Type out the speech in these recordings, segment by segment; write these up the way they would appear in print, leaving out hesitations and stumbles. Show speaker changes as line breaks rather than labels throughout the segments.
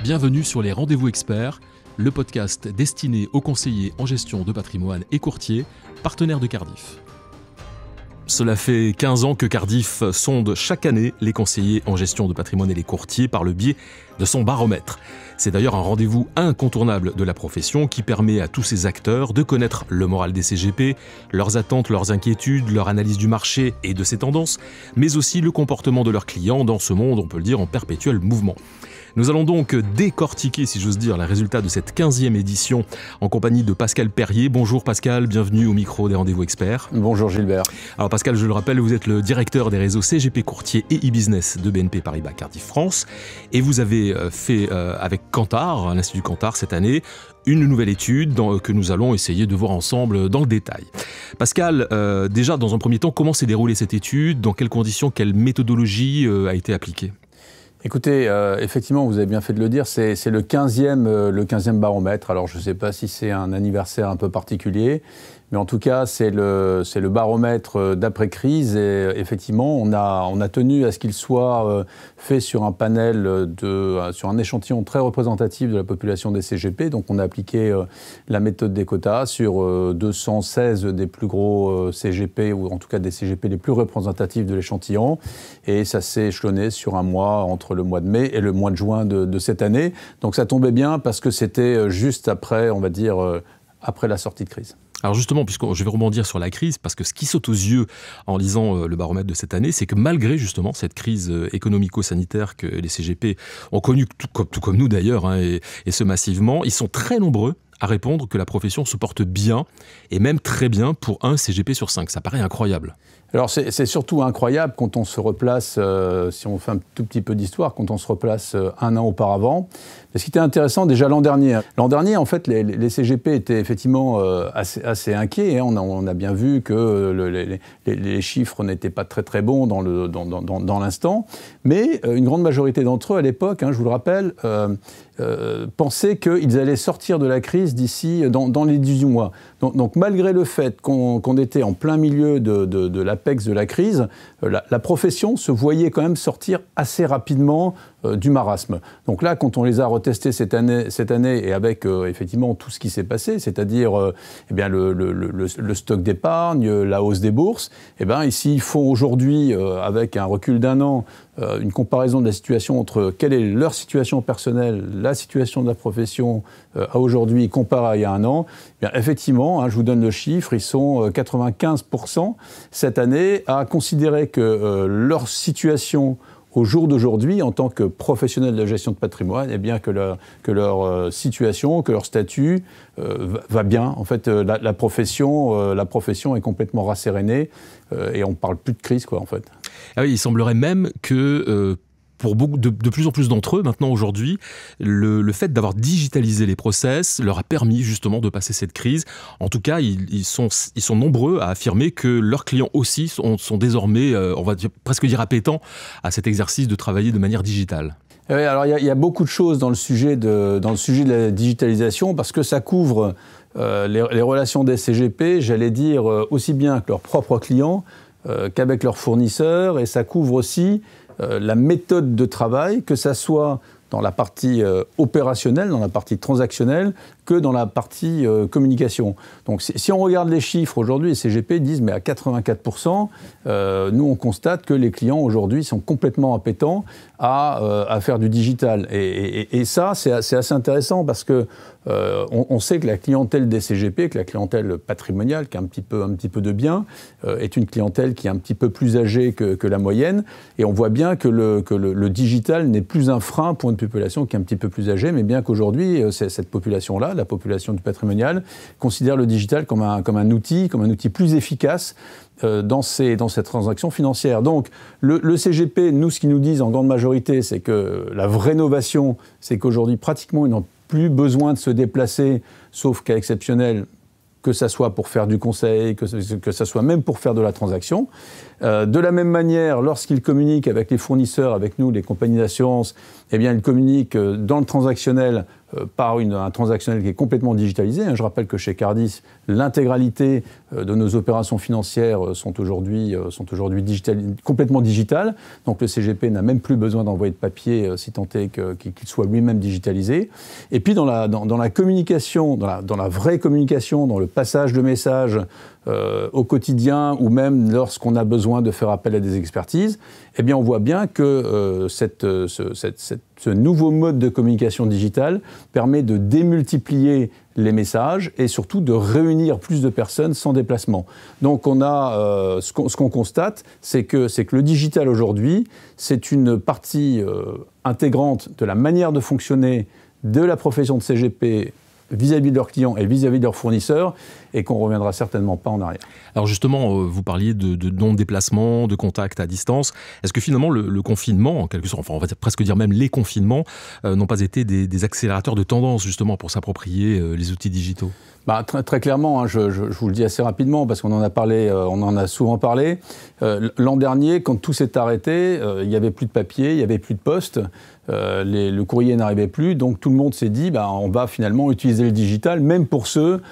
Bienvenue sur les Rendez-vous Experts, le podcast destiné aux conseillers en gestion de patrimoine et courtiers, partenaires de Cardif. Cela fait 15 ans que Cardif sonde chaque année les conseillers en gestion de patrimoine et les courtiers par le biais de son baromètre. C'est d'ailleurs un rendez-vous incontournable de la profession qui permet à tous ces acteurs de connaître le moral des CGP, leurs attentes, leurs inquiétudes, leur analyse du marché et de ses tendances, mais aussi le comportement de leurs clients dans ce monde, on peut le dire, en perpétuel mouvement. Nous allons donc décortiquer, si j'ose dire, les résultats de cette 15e édition en compagnie de Pascal Perrier. Bonjour Pascal, bienvenue au micro des Rendez-vous Experts.
Bonjour Gilbert.
Alors Pascal, je le rappelle, vous êtes le directeur des réseaux CGP Courtier et e-business de BNP Paribas Cardif France. Et vous avez fait avec Kantar, l'Institut Kantar cette année, une nouvelle étude que nous allons essayer de voir ensemble dans le détail. Pascal, déjà dans un premier temps, comment s'est déroulée cette étude? Dans quelles conditions, quelle méthodologie a été appliquée?
Écoutez, effectivement, vous avez bien fait de le dire, c'est le 15e baromètre. Alors, je ne sais pas si c'est un anniversaire un peu particulier, mais en tout cas, c'est le baromètre d'après-crise. Et effectivement, on a tenu à ce qu'il soit fait sur un panel, sur un échantillon très représentatif de la population des CGP. Donc, on a appliqué la méthode des quotas sur 216 des plus gros CGP, ou en tout cas des CGP les plus représentatifs de l'échantillon. Et ça s'est échelonné sur un mois, entre le mois de mai et le mois de juin de cette année. Donc, ça tombait bien parce que c'était juste après, on va dire, après la sortie de crise.
Alors justement, puisque je vais rebondir sur la crise, parce que ce qui saute aux yeux en lisant le baromètre de cette année, c'est que malgré justement cette crise économico-sanitaire que les CGP ont connue, tout comme nous d'ailleurs, et ce massivement, ils sont très nombreux à répondre que la profession se porte bien, et même très bien pour un CGP sur 5. Ça paraît incroyable.
Alors c'est surtout incroyable quand on se replace, si on fait un tout petit peu d'histoire, quand on se replace un an auparavant. Ce qui était intéressant déjà l'an dernier. L'an dernier, en fait, les CGP étaient effectivement assez inquiets. Hein. On a bien vu que les chiffres n'étaient pas très très bons dans l'instant. Mais une grande majorité d'entre eux, à l'époque, hein, je vous le rappelle, pensaient qu'ils allaient sortir de la crise d'ici dans les 18 mois. Donc malgré le fait qu'on était en plein milieu de l'apex de la crise, la profession se voyait quand même sortir assez rapidement du marasme. Donc là, quand on les a retestés cette année et avec effectivement tout ce qui s'est passé, c'est-à-dire eh bien le stock d'épargne, la hausse des bourses, eh bien ici ils font aujourd'hui, avec un recul d'un an, une comparaison de la situation entre quelle est leur situation personnelle, la situation de la profession à aujourd'hui comparée à il y a un an. Eh bien, effectivement, hein, je vous donne le chiffre, ils sont 95% cette année à considérer que leur situation au jour d'aujourd'hui, en tant que professionnels de la gestion de patrimoine, eh bien que leur situation, que leur statut va bien. En fait, la profession est complètement rassérénée et on ne parle plus de crise, quoi, en fait.
Ah oui, il semblerait même que pour de plus en plus d'entre eux, maintenant, aujourd'hui, le fait d'avoir digitalisé les process leur a permis justement de passer cette crise. En tout cas, ils sont nombreux à affirmer que leurs clients aussi sont désormais, on va presque dire appétents à cet exercice de travailler de manière digitale.
Oui, alors il y a beaucoup de choses dans le sujet de la digitalisation parce que ça couvre les relations des CGP, j'allais dire, aussi bien avec leurs propres clients qu'avec leurs fournisseurs, et ça couvre aussi la méthode de travail, que ça soit dans la partie opérationnelle, dans la partie transactionnelle, que dans la partie communication. Donc si on regarde les chiffres aujourd'hui, les CGP disent mais à 84%, nous on constate que les clients aujourd'hui sont complètement appétents à faire du digital. Et ça, c'est assez intéressant parce que on sait que la clientèle des CGP, que la clientèle patrimoniale, qui a un petit peu de biens, est une clientèle qui est un petit peu plus âgée que la moyenne. Et on voit bien que le digital n'est plus un frein pour une population qui est un petit peu plus âgée, mais bien qu'aujourd'hui, cette population-là, la population du patrimonial, considère le digital comme un outil plus efficace dans ces transactions financières. Donc, le CGP, nous, ce qu'ils nous disent en grande majorité, c'est que la vraie innovation, c'est qu'aujourd'hui, pratiquement, ils n'ont plus besoin de se déplacer, sauf cas exceptionnel, que ça soit pour faire du conseil, que ça soit même pour faire de la transaction. De la même manière, lorsqu'ils communiquent avec les fournisseurs, avec nous, les compagnies d'assurance, eh bien, ils communiquent dans le transactionnel par un transactionnel qui est complètement digitalisé. Je rappelle que chez Cardif, l'intégralité de nos opérations financières sont aujourd'hui complètement digitales. Donc le CGP n'a même plus besoin d'envoyer de papier si tant est qu'il soit lui-même digitalisé. Et puis dans la communication, dans la vraie communication, dans le passage de messages au quotidien ou même lorsqu'on a besoin de faire appel à des expertises, eh bien on voit bien que ce nouveau mode de communication digitale permet de démultiplier les messages et surtout de réunir plus de personnes sans déplacement. Donc on a ce qu'on constate, c'est que le digital aujourd'hui, c'est une partie intégrante de la manière de fonctionner de la profession de CGP vis-à-vis de leurs clients et vis-à-vis de leurs fournisseurs, et qu'on ne reviendra certainement pas en arrière.
Alors justement, vous parliez de non-déplacement, de contact à distance. Est-ce que finalement le confinement, en quelque sorte, enfin on va presque dire même les confinements, n'ont pas été des accélérateurs de tendance justement pour s'approprier les outils digitaux ?
Très clairement, je vous le dis assez rapidement parce qu'on en a parlé, on en a souvent parlé. L'an dernier, quand tout s'est arrêté, il n'y avait plus de papier, il n'y avait plus de poste, le courrier n'arrivait plus, donc tout le monde s'est dit on va finalement utiliser le digital, même pour ceux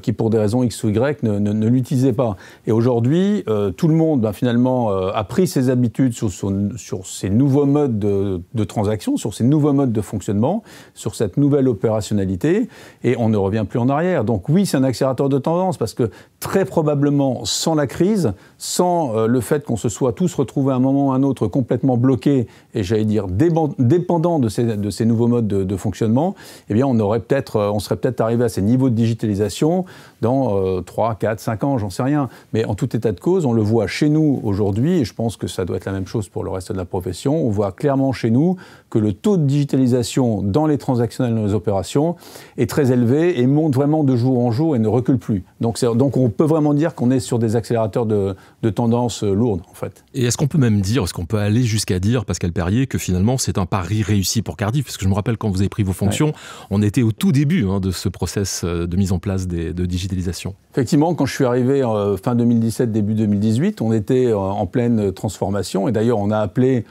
qui, pour des raisons X ou Y, ne l'utilisaient pas. Et aujourd'hui, tout le monde finalement a pris ses habitudes sur ces nouveaux modes de transaction, sur ces nouveaux modes de fonctionnement, sur cette nouvelle opérationnalité, et on ne revient plus en arrière. Donc oui, c'est un accélérateur de tendance, parce que très probablement, sans la crise, sans le fait qu'on se soit tous retrouvés à un moment ou à un autre complètement bloqués, et j'allais dire dépendants de ces nouveaux modes de fonctionnement, eh bien on serait peut-être arrivé à ces niveaux de digitalisation dans 3, 4, 5 ans, j'en sais rien. Mais en tout état de cause, on le voit chez nous aujourd'hui, et je pense que ça doit être la même chose pour le reste de la profession, on voit clairement chez nous que le taux de digitalisation dans les transactionnels, dans les opérations, est très élevé et monte vraiment de jour en jour et ne recule plus. Donc on peut vraiment dire qu'on est sur des accélérateurs de tendance lourde, en fait.
Et est-ce qu'on peut même dire, est-ce qu'on peut aller jusqu'à dire, Pascal Perrier, que finalement c'est un pari réussi pour Cardif ? Parce que je me rappelle quand vous avez pris vos fonctions, on était au tout début de ce process de mise en place de digitalisation.
Effectivement, quand je suis arrivé fin 2017, début 2018, on était en pleine transformation, et d'ailleurs on a appelé,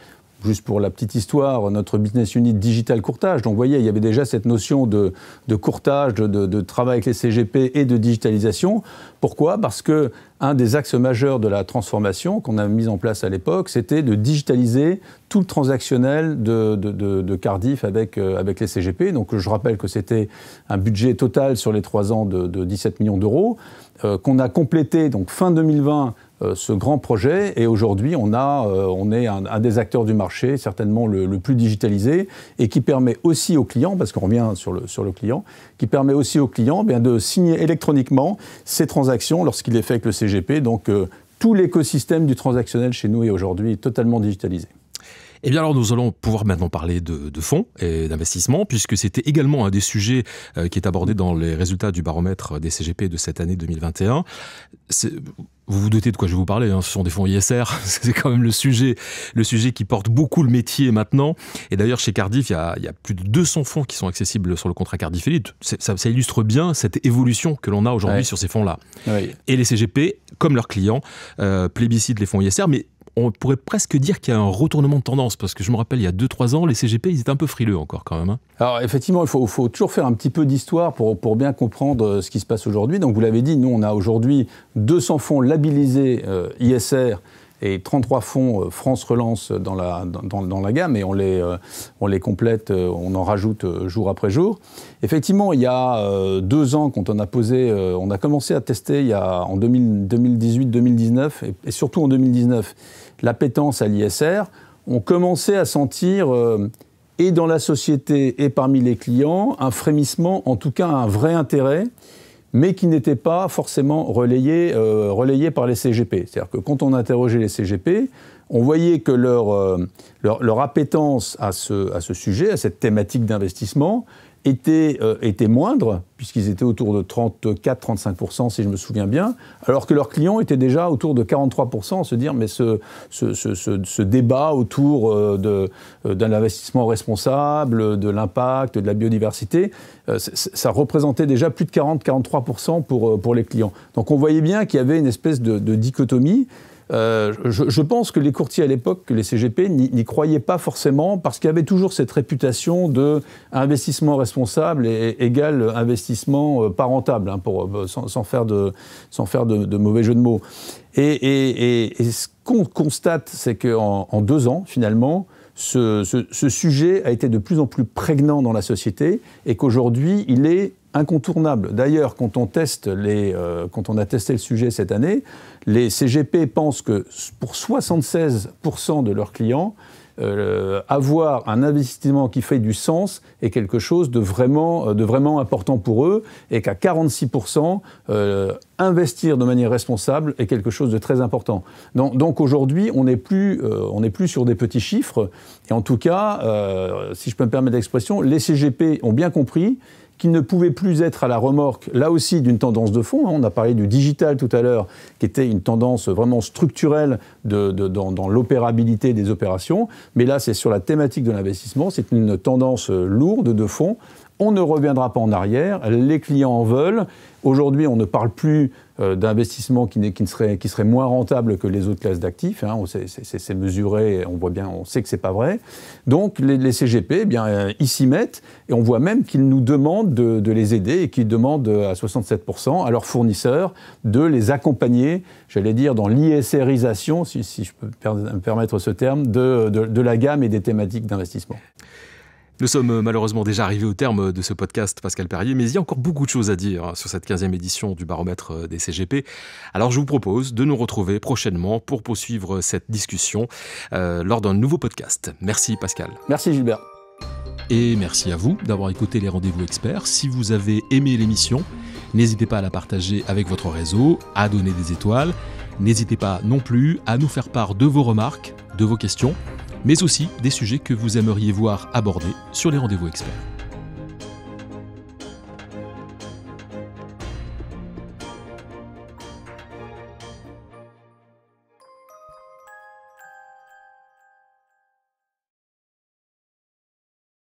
juste pour la petite histoire, notre business unit Digital Courtage. Donc vous voyez, il y avait déjà cette notion de courtage, de travail avec les CGP et de digitalisation. Pourquoi ? Parce que un des axes majeurs de la transformation qu'on a mis en place à l'époque, c'était de digitaliser tout le transactionnel de Cardif avec les CGP. Donc je rappelle que c'était un budget total sur les 3 ans de 17 millions d'euros, qu'on a complété donc fin 2020 ce grand projet, et aujourd'hui on est un des acteurs du marché, certainement le plus digitalisé, et qui permet aussi aux clients, parce qu'on revient sur le client, qui permet aussi aux clients de signer électroniquement ces transactions lorsqu'il est fait avec le CGP. Donc tout l'écosystème du transactionnel chez nous est aujourd'hui totalement digitalisé.
Eh bien alors nous allons pouvoir maintenant parler de fonds et d'investissement, puisque c'était également un des sujets qui est abordé dans les résultats du baromètre des CGP de cette année 2021. Vous vous doutez de quoi je vais vous parler, ce sont des fonds ISR, c'est quand même le sujet qui porte beaucoup le métier maintenant. Et d'ailleurs chez Cardif, il y a plus de 200 fonds qui sont accessibles sur le contrat Cardif Elite. Ça illustre bien cette évolution que l'on a aujourd'hui sur ces fonds-là. Oui. Et les CGP, comme leurs clients, plébiscitent les fonds ISR, mais on pourrait presque dire qu'il y a un retournement de tendance, parce que je me rappelle, il y a 2-3 ans, les CGP, ils étaient un peu frileux encore quand même.
Alors effectivement, il faut toujours faire un petit peu d'histoire pour bien comprendre ce qui se passe aujourd'hui. Donc vous l'avez dit, nous on a aujourd'hui 200 fonds labellisés ISR et 33 fonds France Relance dans la gamme, et on les complète, on en rajoute jour après jour. Effectivement, il y a 2 ans, quand on a commencé à tester en 2018-2019, et surtout en 2019, l'appétence à l'ISR, on commençait à sentir, et dans la société et parmi les clients, un frémissement, en tout cas un vrai intérêt, mais qui n'était pas forcément relayé par les CGP. C'est-à-dire que quand on interrogeait les CGP, on voyait que leur appétence à ce sujet, à cette thématique d'investissement, était moindre, puisqu'ils étaient autour de 34-35%, si je me souviens bien, alors que leurs clients étaient déjà autour de 43%, à se dire, mais ce débat autour d'un investissement responsable, de l'impact, de la biodiversité, ça représentait déjà plus de 40-43% pour les clients. Donc on voyait bien qu'il y avait une espèce de dichotomie. Je pense que les courtiers à l'époque, que les CGP, n'y croyaient pas forcément parce qu'il y avait toujours cette réputation de investissement responsable et égal investissement pas rentable, hein, sans faire de mauvais jeu de mots. Et ce qu'on constate, c'est qu'en 2 ans, finalement, ce sujet a été de plus en plus prégnant dans la société et qu'aujourd'hui, il est incontournable. D'ailleurs, quand on a testé le sujet cette année, les CGP pensent que pour 76% de leurs clients, avoir un investissement qui fait du sens est quelque chose de vraiment important pour eux et qu'à 46%, investir de manière responsable est quelque chose de très important. Donc aujourd'hui, on n'est plus sur des petits chiffres et en tout cas, si je peux me permettre l'expression, les CGP ont bien compris qu'ils ne pouvaient plus être à la remorque, là aussi, d'une tendance de fond. On a parlé du digital tout à l'heure, qui était une tendance vraiment structurelle dans l'opérabilité des opérations. Mais là, c'est sur la thématique de l'investissement. C'est une tendance lourde de fond. On ne reviendra pas en arrière. Les clients en veulent. Aujourd'hui, on ne parle plus d'investissement qui serait moins rentable que les autres classes d'actifs. Hein. C'est mesuré, on voit bien, on sait que c'est pas vrai. Donc les CGP, eh bien, ils s'y mettent et on voit même qu'ils nous demandent de les aider et qu'ils demandent à 67% à leurs fournisseurs de les accompagner, j'allais dire, dans l'ISRisation, si je peux me permettre ce terme, de la gamme et des thématiques d'investissement.
Nous sommes malheureusement déjà arrivés au terme de ce podcast, Pascal Perrier, mais il y a encore beaucoup de choses à dire sur cette 15e édition du baromètre des CGP. Alors je vous propose de nous retrouver prochainement pour poursuivre cette discussion lors d'un nouveau podcast. Merci Pascal.
Merci Gilbert.
Et merci à vous d'avoir écouté les Rendez-vous Experts. Si vous avez aimé l'émission, n'hésitez pas à la partager avec votre réseau, à donner des étoiles. N'hésitez pas non plus à nous faire part de vos remarques, de vos questions, mais aussi des sujets que vous aimeriez voir abordés sur les Rendez-vous Experts.